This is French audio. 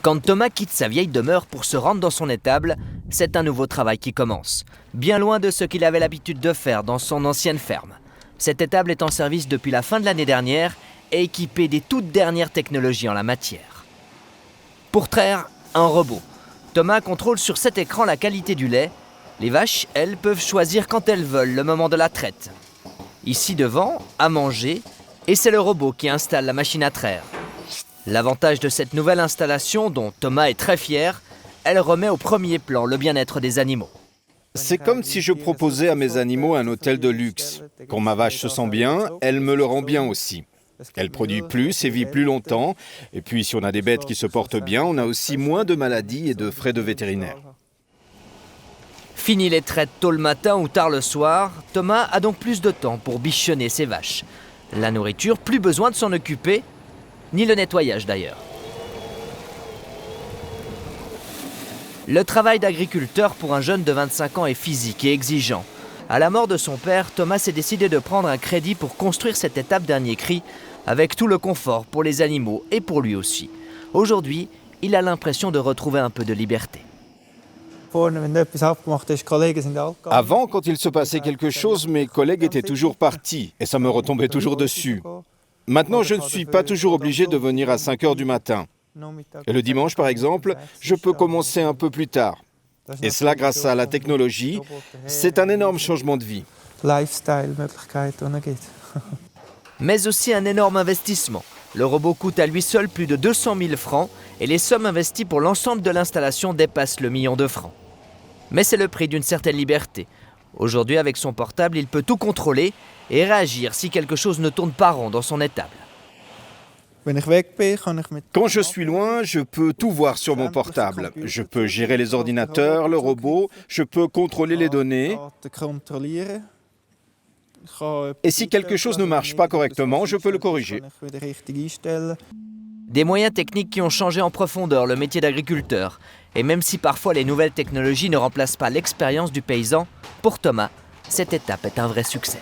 Quand Thomas quitte sa vieille demeure pour se rendre dans son étable, c'est un nouveau travail qui commence, bien loin de ce qu'il avait l'habitude de faire dans son ancienne ferme. Cette étable est en service depuis la fin de l'année dernière et équipée des toutes dernières technologies en la matière. Pour traire, un robot. Thomas contrôle sur cet écran la qualité du lait. Les vaches, elles, peuvent choisir quand elles veulent le moment de la traite. Ici devant, à manger, et c'est le robot qui installe la machine à traire. L'avantage de cette nouvelle installation, dont Thomas est très fier, elle remet au premier plan le bien-être des animaux. C'est comme si je proposais à mes animaux un hôtel de luxe. Quand ma vache se sent bien, elle me le rend bien aussi. Elle produit plus et vit plus longtemps. Et puis si on a des bêtes qui se portent bien, on a aussi moins de maladies et de frais de vétérinaire. Fini les traites tôt le matin ou tard le soir, Thomas a donc plus de temps pour bichonner ses vaches. La nourriture, plus besoin de s'en occuper, ni le nettoyage d'ailleurs. Le travail d'agriculteur pour un jeune de 25 ans est physique et exigeant. À la mort de son père, Thomas s'est décidé de prendre un crédit pour construire cette étape dernier cri, avec tout le confort pour les animaux et pour lui aussi. Aujourd'hui, il a l'impression de retrouver un peu de liberté. Avant, quand il se passait quelque chose, mes collègues étaient toujours partis et ça me retombait toujours dessus. Maintenant, je ne suis pas toujours obligé de venir à 5 heures du matin. Et le dimanche, par exemple, je peux commencer un peu plus tard. Et cela grâce à la technologie, c'est un énorme changement de vie. Mais aussi un énorme investissement. Le robot coûte à lui seul plus de 200 000 francs et les sommes investies pour l'ensemble de l'installation dépassent le million de francs. Mais c'est le prix d'une certaine liberté. Aujourd'hui, avec son portable, il peut tout contrôler et réagir si quelque chose ne tourne pas rond dans son étable. Quand je suis loin, je peux tout voir sur mon portable. Je peux gérer les ordinateurs, le robot, je peux contrôler les données. Et si quelque chose ne marche pas correctement, je peux le corriger. Des moyens techniques qui ont changé en profondeur le métier d'agriculteur. Et même si parfois les nouvelles technologies ne remplacent pas l'expérience du paysan, pour Thomas, cette étape est un vrai succès.